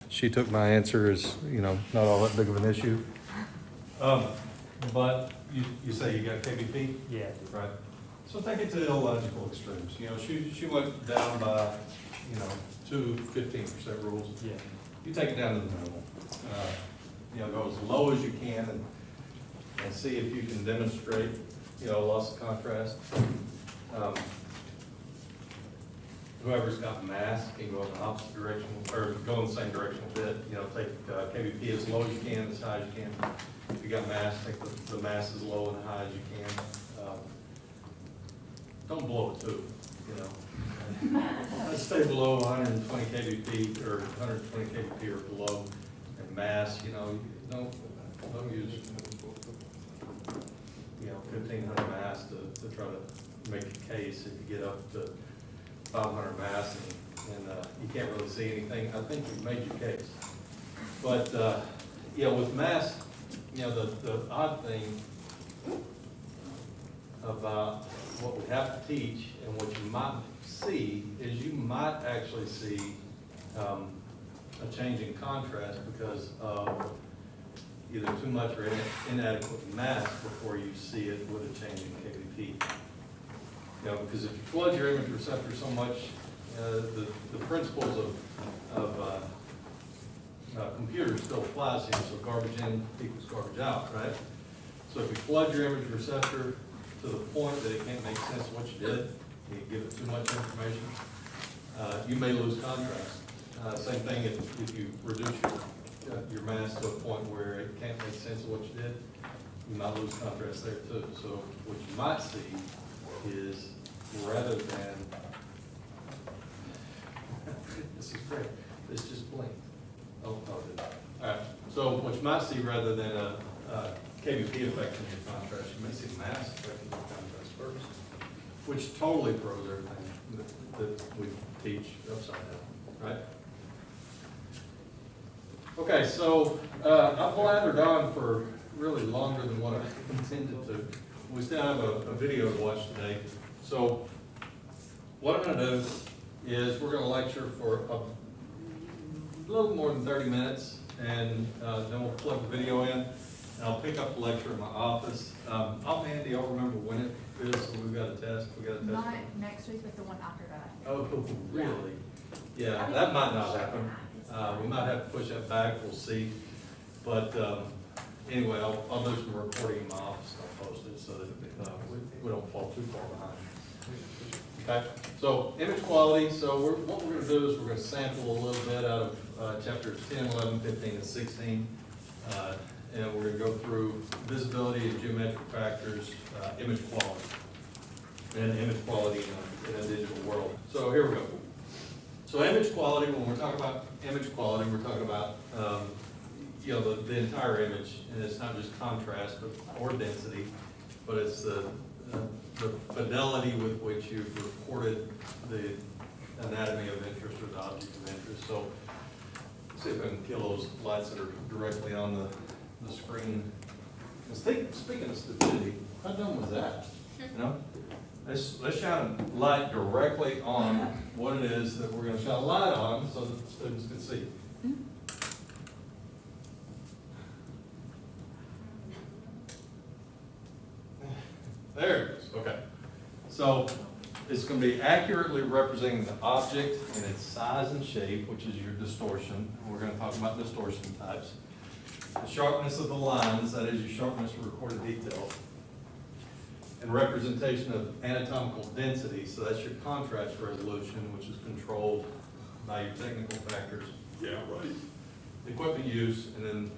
she took my answer as, not all that big of an issue. But you say you got KBP? Yeah. Right. So take it to the illogical extremes. She went down by, two 15% rules. Yeah. You take it down to the minimal. Go as low as you can and see if you can demonstrate, loss of contrast. Whoever's got mass can go in the opposite direction, or go in the same direction a bit. Take KVP as low as you can, as high as you can. If you got mass, take the mass as low and high as you can. Don't blow it too, Let's stay below 120 kVp or 120 kVp or below. And mass, don't use 1,500 mass to try to make a case. If you get up to 500 mass and you can't really see anything, I think you've made your case. But with mass, the odd thing about what we have to teach and what you might see is you might actually see a change in contrast because of either too much or inadequate mass before you see it with a change in KVP. Because if you flood your image receptor so much, the principles of computers still applies here. So garbage in equals garbage out, right? So if you flood your image receptor to the point that it can't make sense of what you did, you give it too much information, you may lose contrast. Same thing if you reduce your mass to a point where it can't make sense of what you did, you might lose contrast there too. So what you might see is rather than, this is great, this just blinked. Oh, it did. All right, so what you might see rather than a KVP affecting your contrast, you may see mass affecting your contrast first, which totally throws everything that we teach upside down, right? Okay, so I've blathered on for really longer than what I intended to. We still have a video to watch today. So what I'm going to do is we're going to lecture for a little more than 30 minutes, and then we'll plug the video in, and I'll pick up the lecture in my office. Offhand, do y'all remember when it is? We've got a test. We got a test. Not next week, but the one after that. Oh, really? Yeah, that might not happen. We might have to push that back. We'll see. But anyway, I'll do some recording in my office. I'll post it so that we don't fall too far behind. Okay. So image quality. So what we're going to do is we're going to sample a little bit out of chapters 10, 11, 15, and 16. And we're going to go through visibility and geometric factors, image quality, and image quality in a digital world. So here we go. So image quality, when we're talking about image quality, we're talking about the entire image, and it's not just contrast or density, but it's the fidelity with which you've recorded the anatomy of interest or the object of interest. So let's see if I can kill those lights that are directly on the screen. Speaking of stupidity, how dumb was that? Let's shine a light directly on what it is that we're going to shine a light on so that the students can see. There it is. Okay. So it's going to be accurately representing the object in its size and shape, which is your distortion. And we're going to talk about distortion types. The sharpness of the lines, that is your sharpness of recorded detail. And representation of anatomical density, so that's your contrast resolution, which is controlled by your technical factors. Yeah, right. Equipment use, and then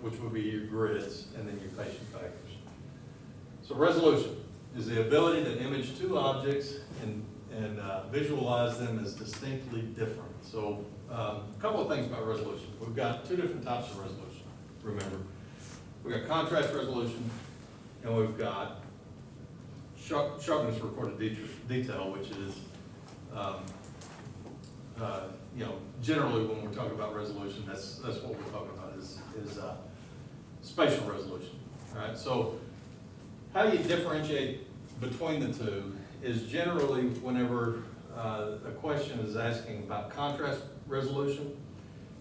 which would be your grids, and then your patient factors. So resolution is the ability to image two objects and visualize them as distinctly different. So a couple of things about resolution. We've got two different types of resolution, remember. We've got contrast resolution, and we've got sharpness of recorded detail, which is, generally when we're talking about resolution, that's what we're talking about is spatial resolution. All right. So how you differentiate between the two is generally whenever a question is asking about contrast resolution,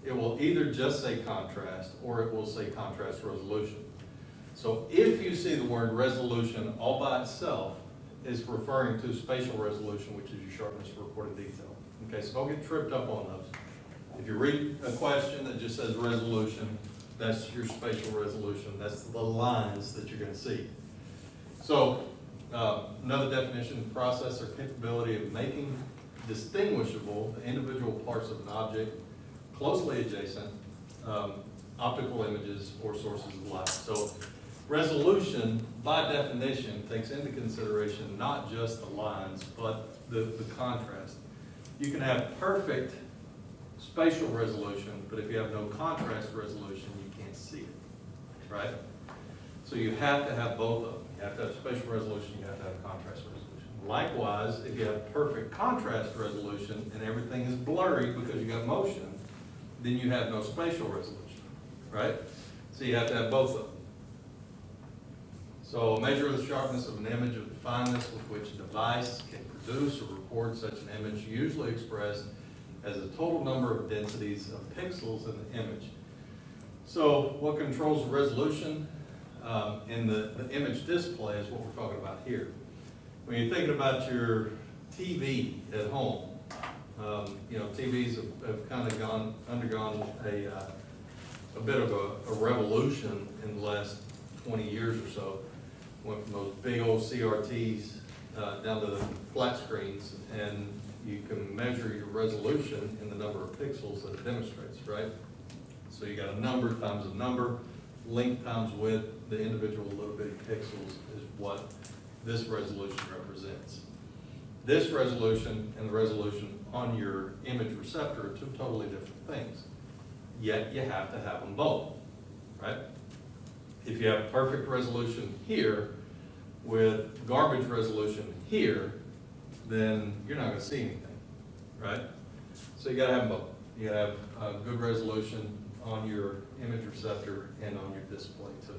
it will either just say contrast or it will say contrast resolution. So if you see the word resolution all by itself, it's referring to spatial resolution, which is your sharpness for recorded detail. Okay, so don't get tripped up on those. If you read a question that just says resolution, that's your spatial resolution. That's the lines that you're gonna see. So, another definition, process or capability of making distinguishable the individual parts of an object closely adjacent, optical images or sources of light. So resolution, by definition, takes into consideration not just the lines, but the contrast. You can have perfect spatial resolution, but if you have no contrast resolution, you can't see it, right? So you have to have both of them. You have to have spatial resolution, you have to have contrast resolution. Likewise, if you have perfect contrast resolution and everything is blurry because you got motion, then you have no spatial resolution, right? So you have to have both of them. So a measure of the sharpness of an image of the fineness with which a device can produce or record such an image, usually expressed as a total number of densities of pixels in the image. So what controls the resolution in the image display is what we're talking about here. When you're thinking about your TV at home, TVs have kind of undergone a bit of a revolution in the last 20 years or so. Went from those big old CRTs down to the flat screens, and you can measure your resolution in the number of pixels that it demonstrates, right? So you got a number times a number, length times width, the individual little bitty pixels is what this resolution represents. This resolution and the resolution on your image receptor are two totally different things, yet you have to have them both, right? If you have perfect resolution here with garbage resolution here, then you're not gonna see anything, right? So you gotta have both. You gotta have a good resolution on your image receptor and on your display too.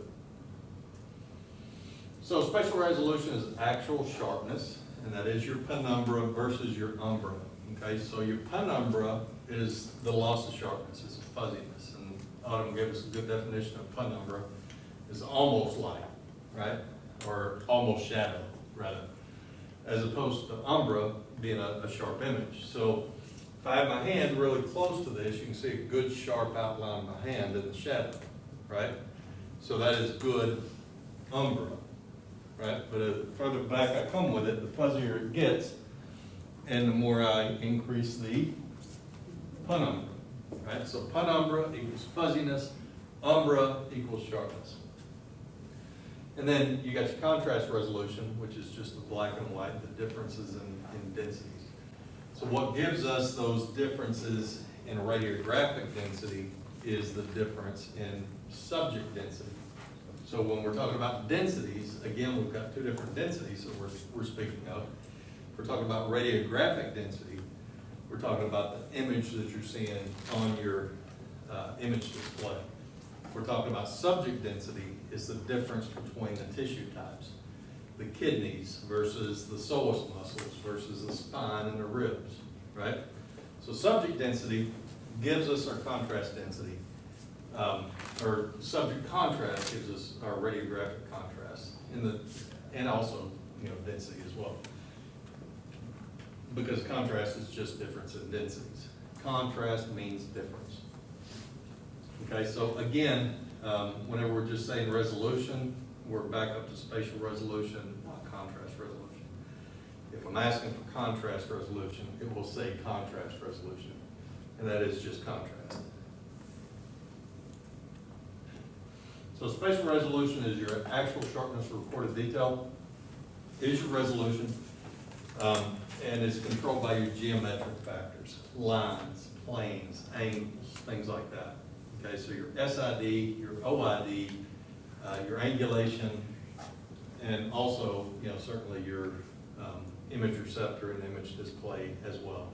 So spatial resolution is actual sharpness, and that is your penumbra versus your umbra. Okay, so your penumbra is the loss of sharpness, it's a fuzziness, and Autumn gave us a good definition of penumbra. It's almost light, right? Or almost shadow, rather, as opposed to umbra being a sharp image. So if I have my hand really close to this, you can see a good sharp outline of my hand in the shadow, right? So that is good umbra, right? But the further back I come with it, the fuzzier it gets, and the more I increase the penumbra, right? So penumbra equals fuzziness, umbra equals sharpness. And then you got your contrast resolution, which is just the black and white, the differences in densities. So what gives us those differences in radiographic density is the difference in subject density. So when we're talking about densities, again, we've got two different densities that we're speaking of. If we're talking about radiographic density, we're talking about the image that you're seeing on your image display. We're talking about subject density is the difference between the tissue types. The kidneys versus the psoas muscles versus the spine and the ribs, right? So subject density gives us our contrast density, or subject contrast gives us our radiographic contrast, and also density as well. Because contrast is just difference in densities. Contrast means difference. Okay, so again, whenever we're just saying resolution, we're back up to spatial resolution, not contrast resolution. If I'm asking for contrast resolution, it will say contrast resolution, and that is just contrast. So spatial resolution is your actual sharpness for recorded detail, is your resolution, and is controlled by your geometric factors, lines, planes, angles, things like that. Okay, so your SID, your OID, your angulation, and also, certainly your image receptor and image display as well,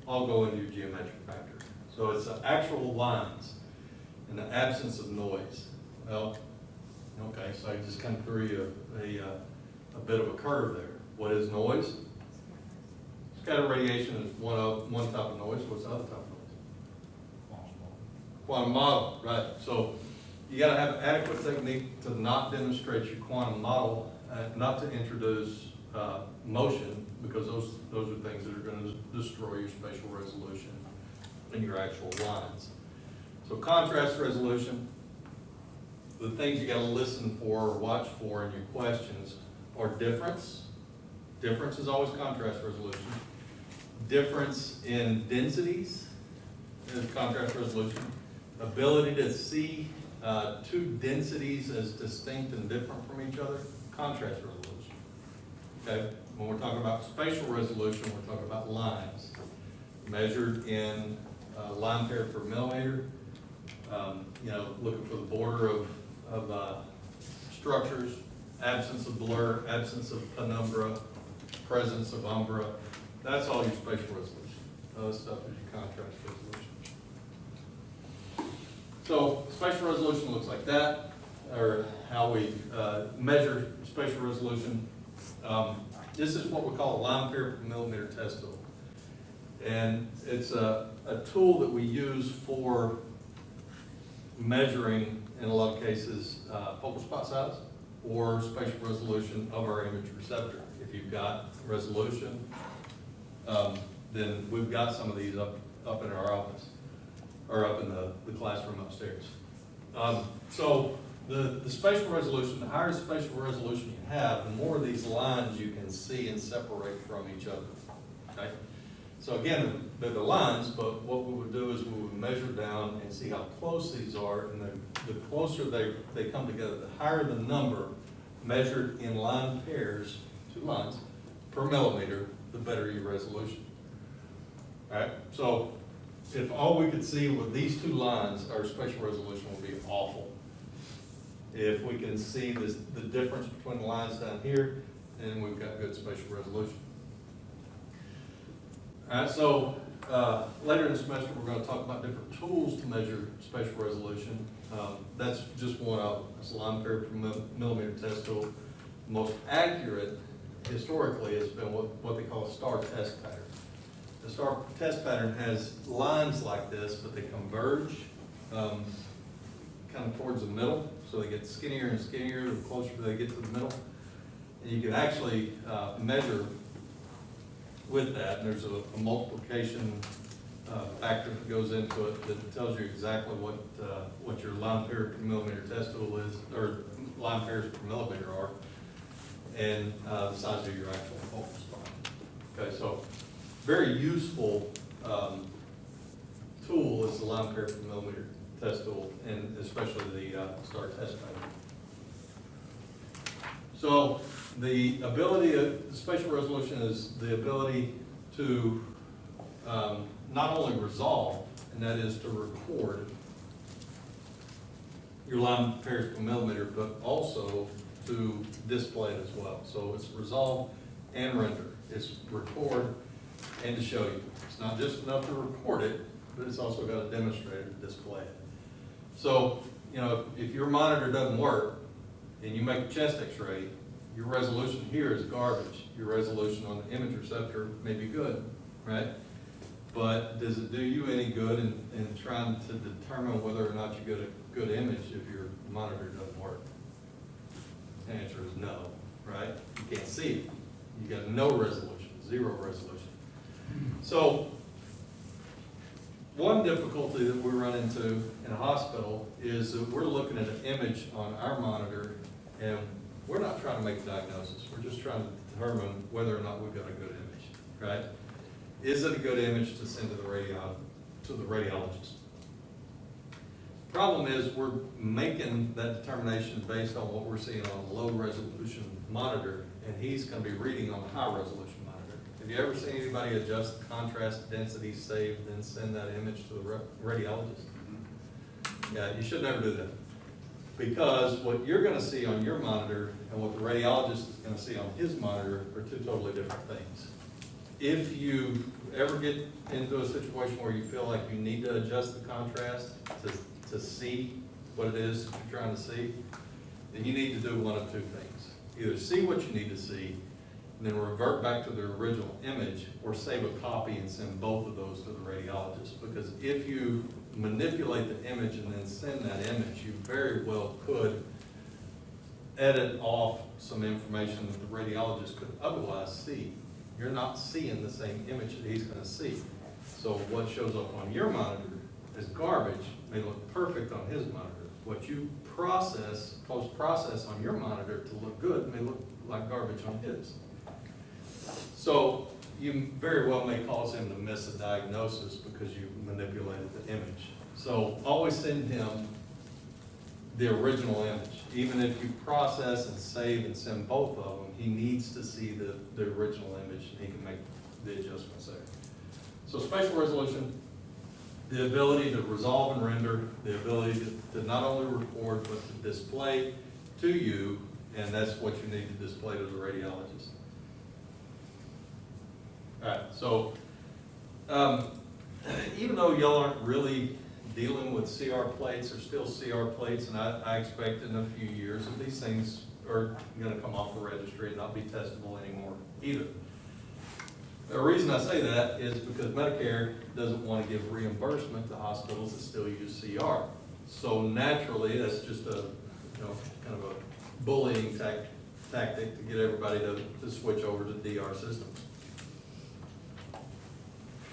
all go into your geometric factor. So it's the actual lines and the absence of noise. Well, okay, so I just kind of threw you a bit of a curve there. What is noise? Scatter radiation is one type of noise. What's the other type of noise? Quantum model, right. So you gotta have adequate technique to not demonstrate your quantum model, not to introduce motion, because those are things that are gonna destroy your spatial resolution and your actual lines. So contrast resolution, the things you gotta listen for or watch for in your questions are difference. Difference is always contrast resolution. Difference in densities is contrast resolution. Ability to see two densities as distinct and different from each other, contrast resolution. Okay, when we're talking about spatial resolution, we're talking about lines measured in line pair per millimeter. Looking for the border of structures, absence of blur, absence of penumbra, presence of umbra. That's all your spatial resolution. Other stuff is your contrast resolution. So spatial resolution looks like that, or how we measure spatial resolution. This is what we call a line pair per millimeter test tool. And it's a tool that we use for measuring, in a lot of cases, focal spot size or spatial resolution of our image receptor. If you've got resolution, then we've got some of these up in our office, or up in the classroom upstairs. So the spatial resolution, the higher spatial resolution you have, the more of these lines you can see and separate from each other, okay? So again, they're the lines, but what we would do is we would measure down and see how close these are, and the closer they come together, the higher the number measured in line pairs, 2 lines, per millimeter, the better your resolution. All right, so if all we could see with these 2 lines, our spatial resolution would be awful. If we can see the difference between the lines down here, then we've got good spatial resolution. All right, so later in the semester, we're going to talk about different tools to measure spatial resolution. That's just one of them. It's a line pair per millimeter test tool. The most accurate, historically, has been what they call a star test pattern. The star test pattern has lines like this, but they converge kind of towards the middle, so they get skinnier and skinnier the closer they get to the middle. And you can actually measure with that, and there's a multiplication factor that goes into it that tells you exactly what your line pair per millimeter test tool is, or line pairs per millimeter are, and the size of your actual focal spot. Okay, so very useful tool is the line pair per millimeter test tool, and especially the star test pattern. So the ability of the spatial resolution is the ability to not only resolve, and that is to record your line pairs per millimeter, but also to display it as well. So it's resolve and render. It's record and to show you. It's not just enough to record it, but it's also got to demonstrate it and display it. So, if your monitor doesn't work and you make a chest x-ray, your resolution here is garbage. Your resolution on the image receptor may be good, right? But does it do you any good in trying to determine whether or not you get a good image if your monitor doesn't work? The answer is no, right? You can't see it. You got no resolution, 0 resolution. So one difficulty that we run into in a hospital is that we're looking at an image on our monitor, and we're not trying to make a diagnosis. We're just trying to determine whether or not we've got a good image, right? Is it a good image to send to the radiologist? Problem is, we're making that determination based on what we're seeing on a low resolution monitor, and he's going to be reading on a high resolution monitor. Have you ever seen anybody adjust the contrast density, save, then send that image to the radiologist? Yeah, you should never do that. Because what you're going to see on your monitor and what the radiologist is going to see on his monitor are 2 totally different things. If you ever get into a situation where you feel like you need to adjust the contrast to see what it is that you're trying to see, then you need to do one of 2 things. Either see what you need to see, and then revert back to the original image, or save a copy and send both of those to the radiologist. Because if you manipulate the image and then send that image, you very well could edit off some information that the radiologist could otherwise see. You're not seeing the same image that he's gonna see. So what shows up on your monitor as garbage may look perfect on his monitor. What you process, post-process on your monitor to look good may look like garbage on his. So you very well may cause him to miss a diagnosis because you manipulated the image. So always send him the original image. Even if you process and save and send both of them, he needs to see the original image and he can make the adjustments there. So spatial resolution, the ability to resolve and render, the ability to not only record but to display to you, and that's what you need to display to the radiologist. All right, so even though y'all aren't really dealing with CR plates, or still CR plates, and I expect in a few years that these things are gonna come off the registry and not be testable anymore either. The reason I say that is because Medicare doesn't want to give reimbursement to hospitals that still use CR. So naturally, that's just a, kind of a bullying tactic to get everybody to switch over to DR systems.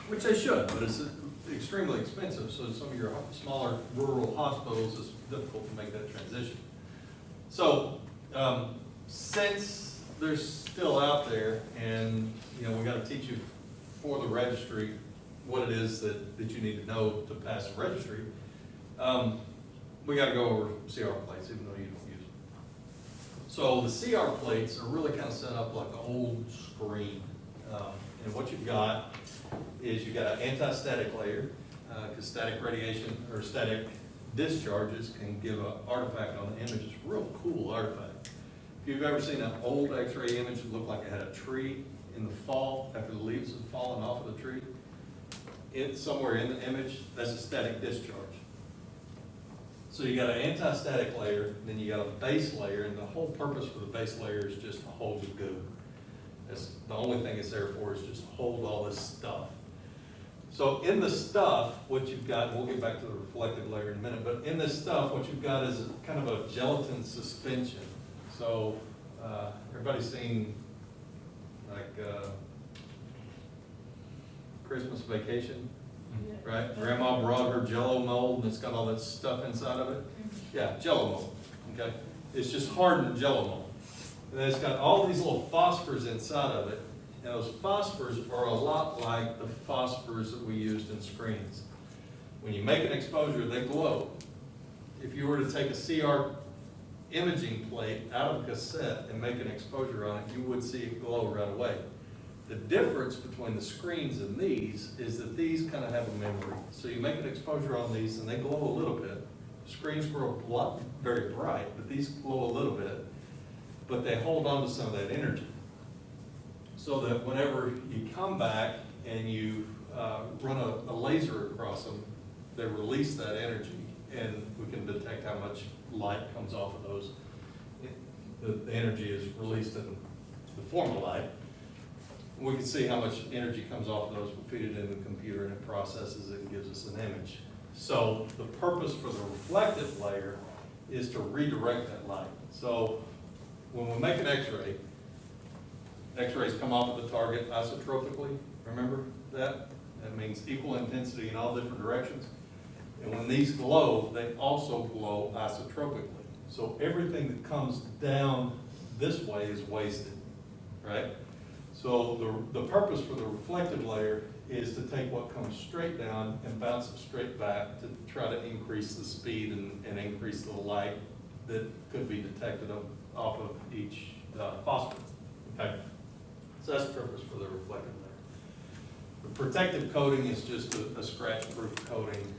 Which they should, but it's extremely expensive, so some of your smaller rural hospitals, it's difficult to make that transition. So, since they're still out there, and we got to teach you for the registry what it is that you need to know to pass the registry. We got to go over CR plates, even though you don't use them. So the CR plates are really kind of set up like an old screen, and what you've got is you've got an anti-static layer, because static radiation or static discharges can give an artifact on the image. It's a real cool artifact. If you've ever seen an old X-ray image that looked like it had a tree in the fall, after the leaves have fallen off of the tree, it's somewhere in the image, that's a static discharge. So you got an anti-static layer, then you got a base layer, and the whole purpose for the base layer is just to hold the goo. That's the only thing it's there for, is just hold all this stuff. So in the stuff, what you've got, we'll get back to the reflective layer in a minute, but in this stuff, what you've got is kind of a gelatin suspension. So everybody's seen like Christmas Vacation, right? Grandma brought her Jell-O mold and it's got all that stuff inside of it. Yeah, Jell-O mold, okay? It's just hardened Jell-O mold. And then it's got all these little phosphors inside of it. And those phosphors are a lot like the phosphors that we used in screens. When you make an exposure, they glow. If you were to take a CR imaging plate out of a cassette and make an exposure on it, you would see it glow right away. The difference between the screens and these is that these kind of have a memory. So you make an exposure on these and they glow a little bit. Screens grow very bright, but these glow a little bit, but they hold on to some of that energy. So that whenever you come back and you run a laser across them, they release that energy, and we can detect how much light comes off of those. The energy is released in the form of light. We can see how much energy comes off of those. We feed it in the computer and it processes it and gives us an image. So the purpose for the reflective layer is to redirect that light. So when we make an X-ray, X-rays come off of the target isotropically. Remember that? That means equal intensity in all different directions. And when these glow, they also glow isotropically. So everything that comes down this way is wasted, right? So the purpose for the reflective layer is to take what comes straight down and bounce it straight back to try to increase the speed and increase the light that could be detected off of each phosphor. Okay? So that's the purpose for the reflective layer. The protective coating is just a scratch-proof coating,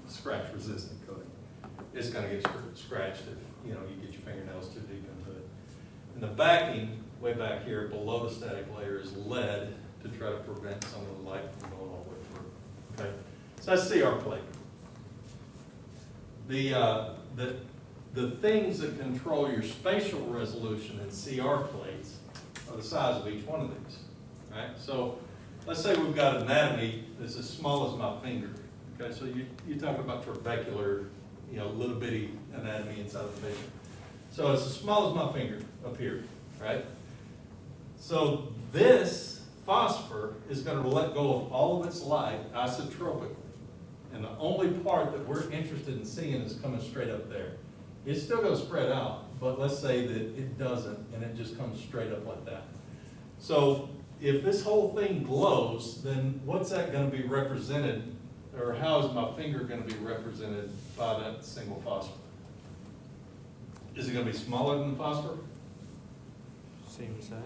scratch-resistant coating. It's going to get scratched if you get your fingernails too deep into it. And the backing, way back here below the static layer, is lead to try to prevent some of the light from going all the way through. Okay, so that's CR plate. The things that control your spatial resolution in CR plates are the size of each one of these. Right? So let's say we've got anatomy that's as small as my finger. Okay, so you're talking about trabecular, little bitty anatomy inside of the patient. So it's as small as my finger up here, right? So this phosphor is gonna let go of all of its light isotropically. And the only part that we're interested in seeing is coming straight up there. It's still gonna spread out, but let's say that it doesn't, and it just comes straight up like that. So if this whole thing glows, then what's that gonna be represented, or how is my finger gonna be represented by that single phosphor? Is it gonna be smaller than the phosphor? Same size?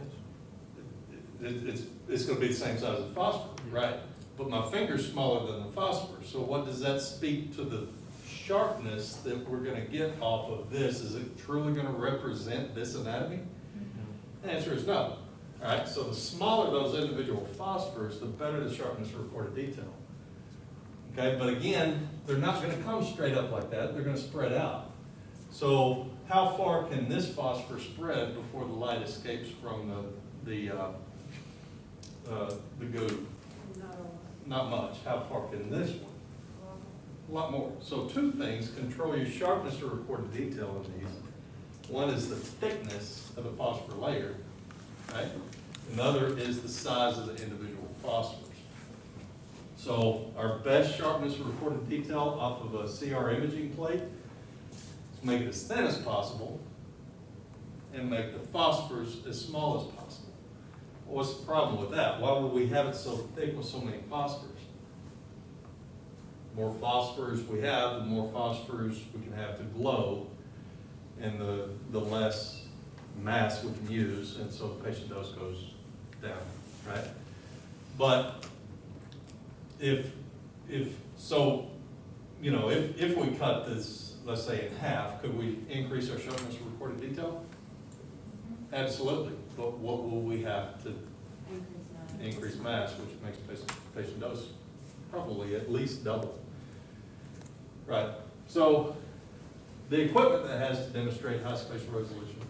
It's gonna be the same size as phosphor, right? But my finger's smaller than the phosphor, so what does that speak to the sharpness that we're gonna get off of this? Is it truly gonna represent this anatomy? The answer is no. All right, so the smaller those individual phosphors, the better the sharpness of recorded detail. Okay, but again, they're not gonna come straight up like that, they're gonna spread out. So how far can this phosphor spread before the light escapes from the goo? Not much. How far can this one? A lot more. So two things control your sharpness of recorded detail in these. One is the thickness of the phosphor layer, right? Another is the size of the individual phosphors. So our best sharpness of recorded detail off of a CR imaging plate is make it as thin as possible and make the phosphors as small as possible. What's the problem with that? Why would we have it so thick with so many phosphors? The more phosphors we have, the more phosphors we can have to glow, and the less mass we can use, and so the patient dose goes down, right? But if we cut this, let's say, in half, could we increase our sharpness of recorded detail? Absolutely, but what will we have to increase mass, which makes patient dose probably at least double. Right, so the equipment that has to demonstrate high spatial resolution,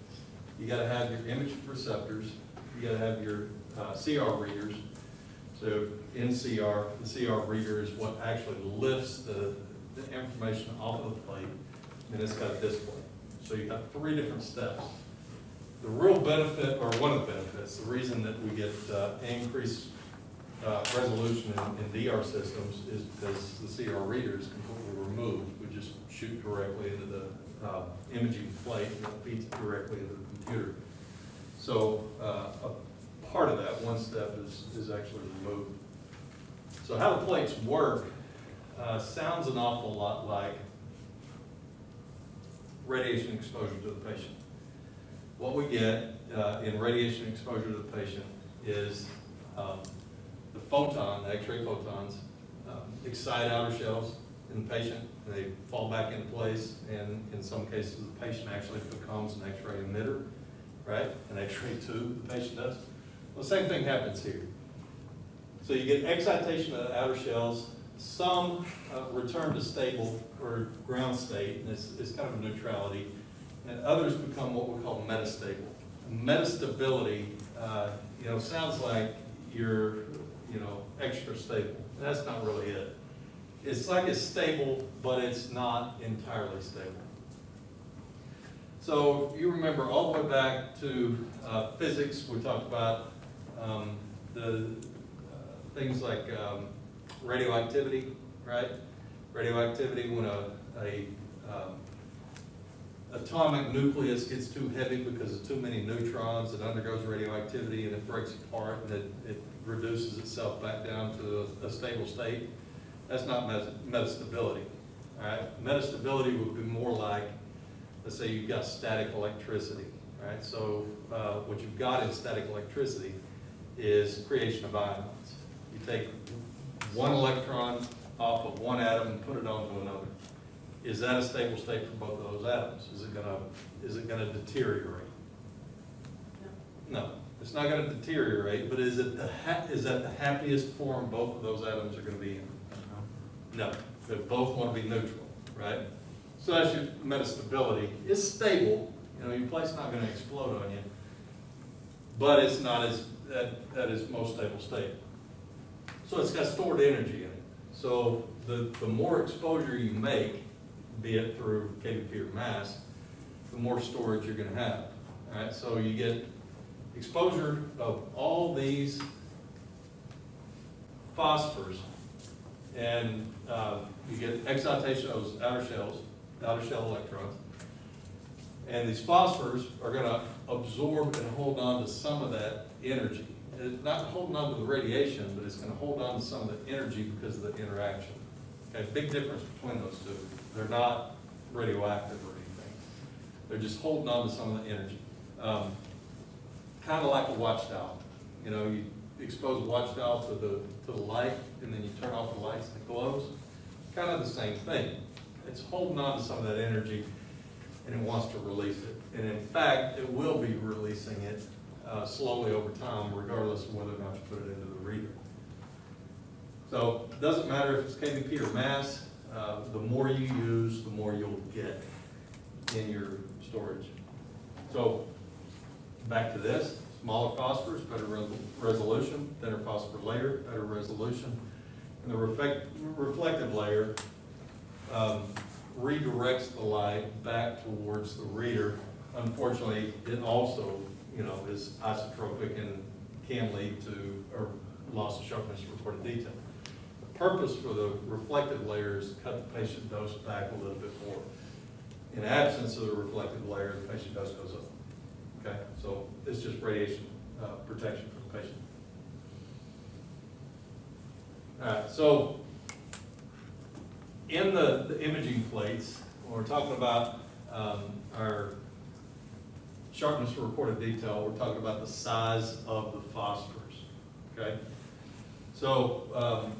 you gotta have your image receptors, you gotta have your CR readers. So in CR, the CR reader is what actually lifts the information off of the plate, and it's got a display. So you have 3 different steps. The real benefit, or one of the benefits, the reason that we get increased resolution in DR systems is because the CR reader is completely removed. We just shoot directly into the imaging plate and it feeds directly into the computer. So a part of that, one step, is actually removed. So how the plates work sounds an awful lot like radiation exposure to the patient. What we get in radiation exposure to the patient is the photon, the X-ray photons, excite outer shells in the patient. They fall back into place, and in some cases, the patient actually becomes an X-ray emitter, right? An X-ray tube, the patient does. Well, the same thing happens here. So you get excitation of the outer shells, some return to stable or ground state, and it's kind of a neutrality, and others become what we call metastable. Metastability, sounds like you're, extra stable. That's not really it. It's like it's stable, but it's not entirely stable. So you remember all the way back to physics, we talked about the things like radioactivity, right? Radioactivity, when a atomic nucleus gets too heavy because of too many neutrons, it undergoes radioactivity and it breaks apart and it reduces itself back down to a stable state. That's not metastability, all right? Metastability would be more like, let's say you've got static electricity, right? So what you've got in static electricity is creation of ions. You take one electron off of one atom and put it onto another. Is that a stable state for both of those atoms? Is it gonna deteriorate? No, it's not gonna deteriorate, but is that the happiest form both of those atoms are gonna be in? No, they both want to be neutral, right? So that's your metastability. It's stable, your plate's not gonna explode on you, but it's not at its most stable state. So it's got stored energy in it. So the more exposure you make, be it through KVP or mass, the more storage you're gonna have. All right, so you get exposure of all these phosphors, and you get excitation of those outer shell electrons. And these phosphors are gonna absorb and hold on to some of that energy. It's not holding on to the radiation, but it's gonna hold on to some of the energy because of the interaction. Okay, big difference between those two. They're not radioactive or anything. They're just holding on to some of the energy. Kind of like a watch dial. You know, you expose a watch dial to the light, and then you turn off the lights and it glows. Kind of the same thing. It's holding on to some of that energy, and it wants to release it. And in fact, it will be releasing it slowly over time, regardless of whether or not you put it into the reader. So it doesn't matter if it's KVP or mass, the more you use, the more you'll get in your storage. So back to this, smaller phosphors, better resolution, thinner phosphor layer, better resolution. And the reflective layer redirects the light back towards the reader. Unfortunately, it also, you know, is isotropic and can lead to a loss of sharpness recorded detail. The purpose for the reflective layer is to cut the patient dose back a little bit more. In absence of the reflective layer, the patient dose goes up. Okay, so it's just radiation protection for the patient. All right, so in the imaging plates, when we're talking about our sharpness for recorded detail, we're talking about the size of the phosphors, okay? So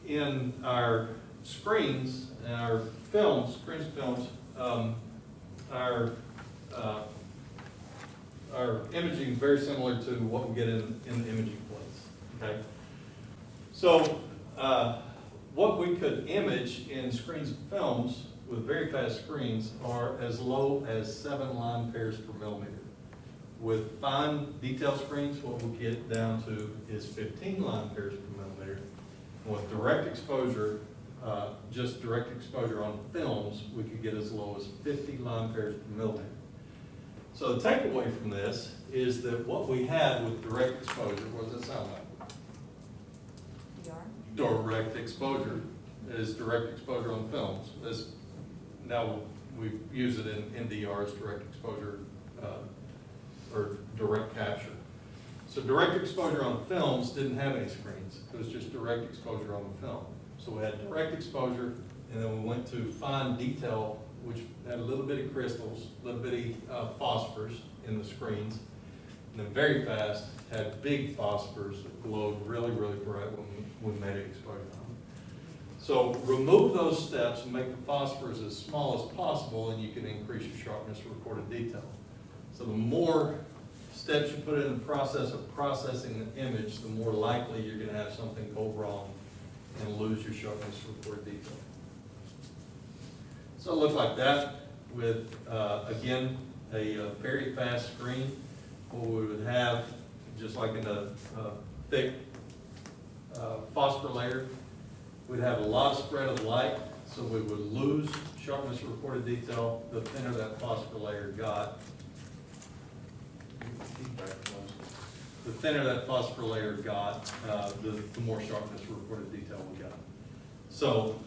in our screens and our films, our imaging is very similar to what we get in the imaging plates, okay? So what we could image in screens and films with very fast screens are as low as 7 line pairs per millimeter. With fine detail screens, what we'll get down to is 15 line pairs per millimeter. And with direct exposure, just direct exposure on films, we could get as low as 50 line pairs per millimeter. So the takeaway from this is that what we have with direct exposure, what does it sound like? DR? Direct exposure is direct exposure on films. Now we use it in DR as direct exposure or direct capture. So direct exposure on films didn't have any screens. It was just direct exposure on the film. So we had direct exposure, and then we went to fine detail, which had a little bit of crystals, a little bitty phosphors in the screens. And then very fast had big phosphors that glowed really, really bright when we made an exposure on them. So remove those steps and make the phosphors as small as possible, and you can increase your sharpness of recorded detail. So the more steps you put in the process of processing the image, the more likely you're going to have something go wrong and lose your sharpness of recorded detail. So it looks like that with, again, a very fast screen. What we would have, just like in a thick phosphor layer, we'd have a lot of spread of light, so we would lose sharpness of recorded detail the thinner that phosphor layer got. The thinner that phosphor layer got, the more sharpness of recorded detail we got. So,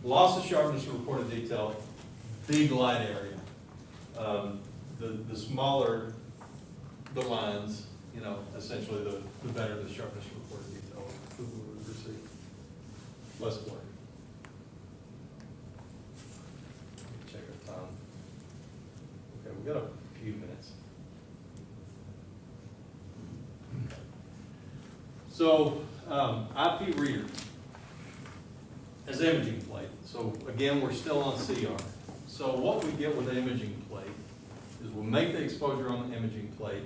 loss of sharpness of recorded detail, big light area. The smaller the lines, you know, essentially the better the sharpness of recorded detail we would receive. Less blurry. Check our time. Okay, we've got a few minutes. So, IP reader as imaging plate. So again, we're still on CR. So what we get with the imaging plate is we'll make the exposure on the imaging plate.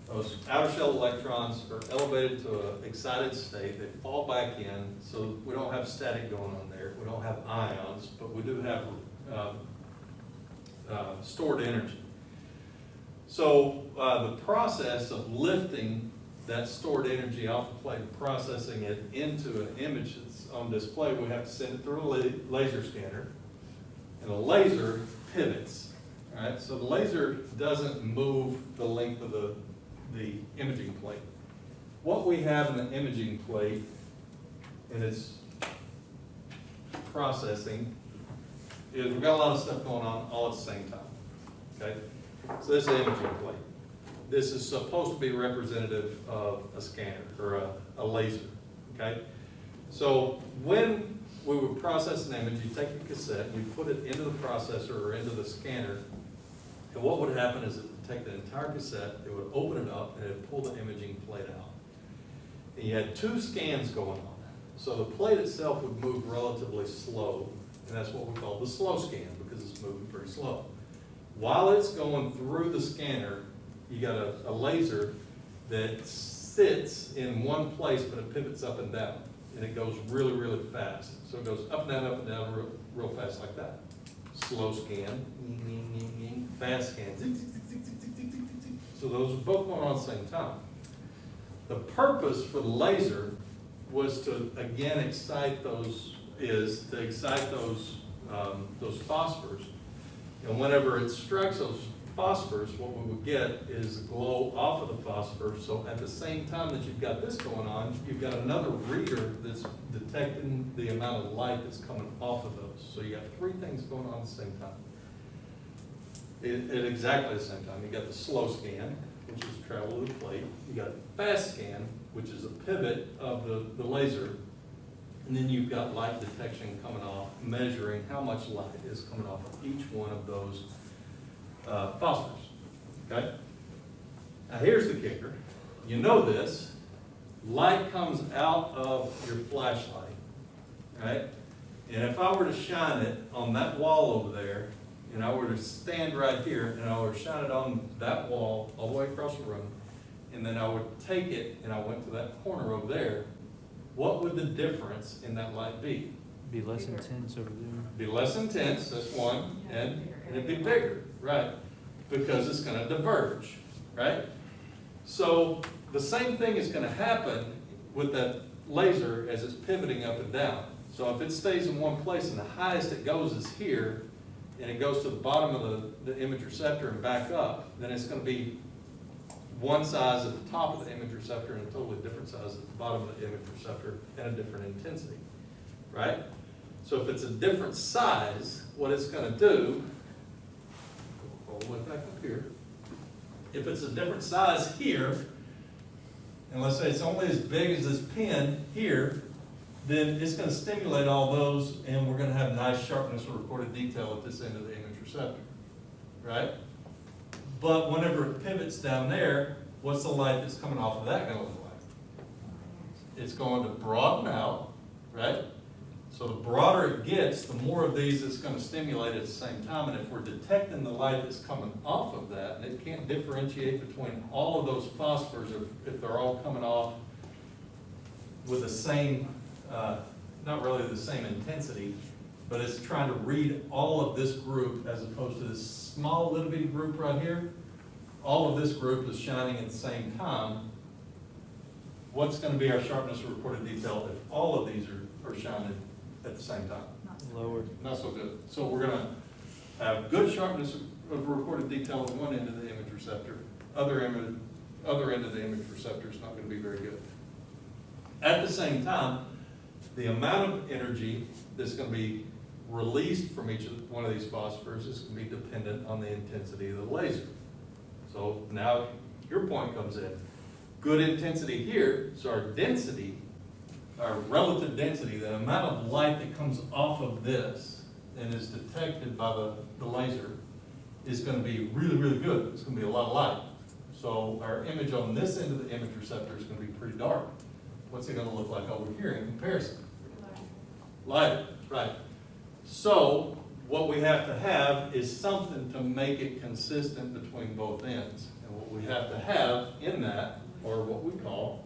Those outer shell electrons are elevated to an excited state. They fall back in, so we don't have static going on there. We don't have ions, but we do have stored energy. So the process of lifting that stored energy off the plate and processing it into an image that's on display, we have to send it through a laser scanner. And the laser pivots, all right? So the laser doesn't move the length of the imaging plate. What we have in the imaging plate, and its processing, is we've got a lot of stuff going on all at the same time, okay? So this is an imaging plate. This is supposed to be representative of a scanner or a laser, okay? So when we would process an image, you take a cassette, you put it into the processor or into the scanner, and what would happen is it would take the entire cassette, it would open it up, and it would pull the imaging plate out. And you had two scans going on. So the plate itself would move relatively slow, and that's what we call the slow scan, because it's moving pretty slow. While it's going through the scanner, you got a laser that sits in one place, but it pivots up and down, and it goes really, really fast. So it goes up and down real fast like that. Slow scan, fast scan, so those are both going on at the same time. The purpose for the laser was to, again, excite those phosphors. And whenever it strikes those phosphors, what we would get is a glow off of the phosphor. So at the same time that you've got this going on, you've got another reader that's detecting the amount of light that's coming off of those. So you got three things going on at the same time. At exactly the same time. You got the slow scan, which is travel of the plate. You got the fast scan, which is a pivot of the laser. And then you've got light detection coming off, measuring how much light is coming off of each one of those phosphors, okay? Now here's the kicker. You know this. Light comes out of your flashlight, right? And if I were to shine it on that wall over there, and I were to stand right here, and I were to shine it on that wall all the way across the room, and then I would take it and I went to that corner over there, what would the difference in that light be? Be less intense over there. Be less intense, that's one, and it'd be bigger, right? Because it's gonna diverge, right? So the same thing is gonna happen with that laser as it's pivoting up and down. So if it stays in one place and the highest it goes is here, and it goes to the bottom of the image receptor and back up, then it's gonna be one size at the top of the image receptor and a totally different size at the bottom of the image receptor and a different intensity, right? So if it's a different size, what it's gonna do, all the way back up here, if it's a different size here, and let's say it's only as big as this pin here, then it's gonna stimulate all those, and we're gonna have nice sharpness or recorded detail at this end of the image receptor, right? But whenever it pivots down there, what's the light that's coming off of that gonna look like? It's going to broaden out, right? So the broader it gets, the more of these it's gonna stimulate at the same time. And if we're detecting the light that's coming off of that, and it can't differentiate between all of those phosphors if they're all coming off with the same, not really the same intensity, but it's trying to read all of this group as opposed to this small little bitty group right here. All of this group is shining at the same time. What's gonna be our sharpness of recorded detail if all of these are shining at the same time? Lower. Not so good. So we're gonna have good sharpness of recorded detail at one end of the image receptor. Other end of the image receptor is not gonna be very good. At the same time, the amount of energy that's gonna be released from each one of these phosphors is going to be dependent on the intensity of the laser. So now your point comes in. Good intensity here, so our density, our relative density, the amount of light that comes off of this and is detected by the laser is going to be really, really good. It's going to be a lot of light. So our image on this end of the image receptor is going to be pretty dark. What's it going to look like over here in comparison? Lighter, right. So what we have to have is something to make it consistent between both ends. And what we have to have in that are what we call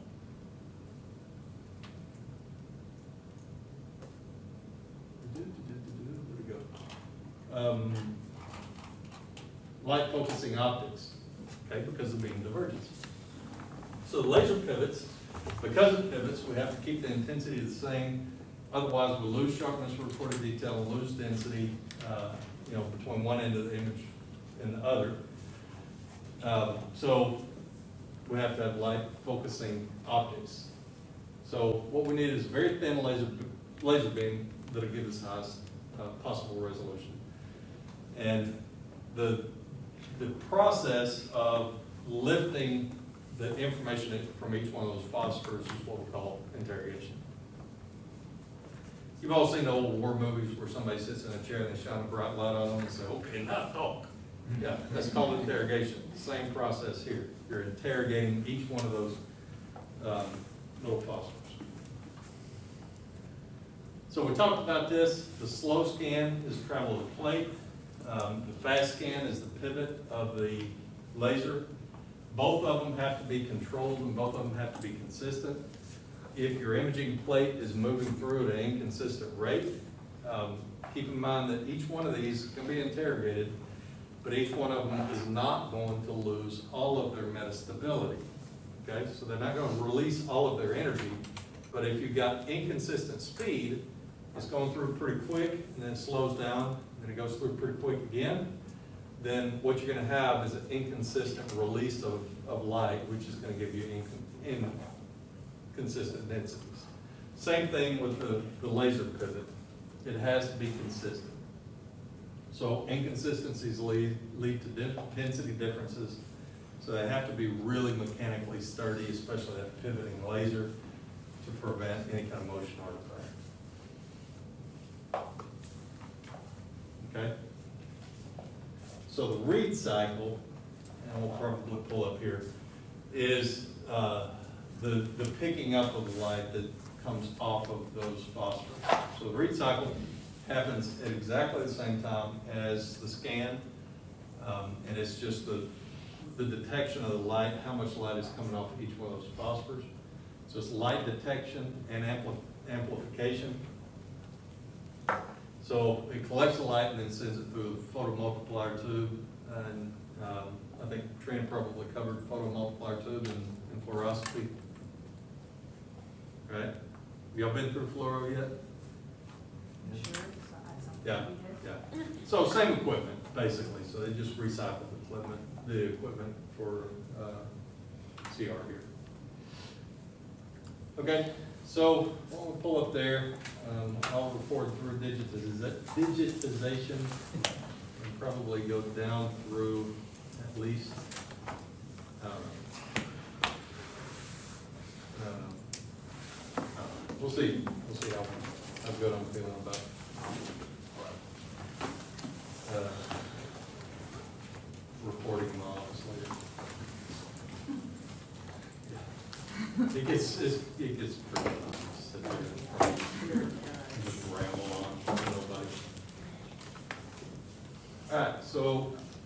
light focusing optics, okay, because of beam divergence. So the laser pivots, because it pivots, we have to keep the intensity the same. Otherwise, we lose sharpness for recorded detail, and lose density, between one end of the image and the other. So we have to have light focusing optics. So what we need is a very thin laser beam that'll give us the highest possible resolution. And the process of lifting the information from each one of those phosphors is what we call interrogation. You've all seen the old war movies where somebody sits in a chair and they shine a bright light on them and say, okay, now talk. Yeah, that's called interrogation. Same process here. You're interrogating each one of those little phosphors. So we talked about this. The slow scan is travel of the plate. The fast scan is the pivot of the laser. Both of them have to be controlled and both of them have to be consistent. If your imaging plate is moving through at an inconsistent rate, keep in mind that each one of these can be interrogated, but each one of them is not going to lose all of their metastability. Okay, so they're not going to release all of their energy, but if you've got inconsistent speed, it's going through pretty quick and then it slows down and it goes through pretty quick again, then what you're going to have is an inconsistent release of light, which is going to give you inconsistent densities. Same thing with the laser pivot. It has to be consistent. So inconsistencies lead to density differences. So they have to be really mechanically sturdy, especially that pivoting laser, to prevent any kind of motion artifact. Okay? So the read cycle, and we'll probably pull up here, is the picking up of the light that comes off of those phosphors. So the read cycle happens at exactly the same time as the scan, and it's just the detection of the light, how much light is coming off each one of those phosphors. So it's light detection and amplification. So it collects the light and then sends it through the photomultiplier tube, and I think Trina probably covered photomultiplier tube and fluoroscopy. Right? Have y'all been through fluoro yet? Sure. Yeah, yeah. So same equipment, basically, so they just recycle the equipment for CR here. Okay, so we'll pull up there. I'll report through digitization and probably go down through at least we'll see how good I'm feeling about reporting in my office later. It gets pretty fun. Sit there and just ramble on to nobody. All right, so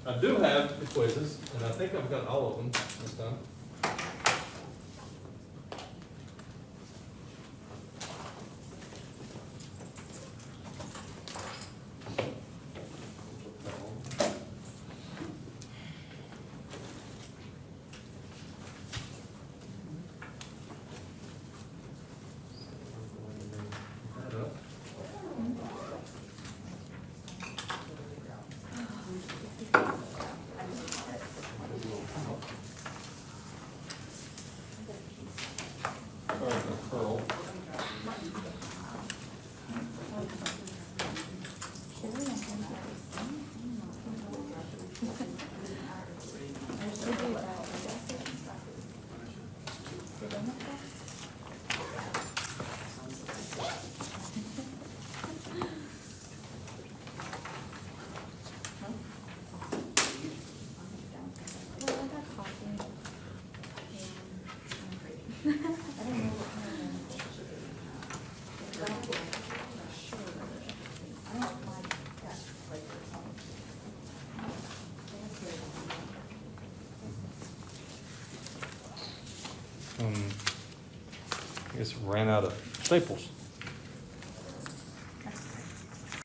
I do have the quizzes, and I think I've got all of them this time. Pearl. I guess ran out of staples.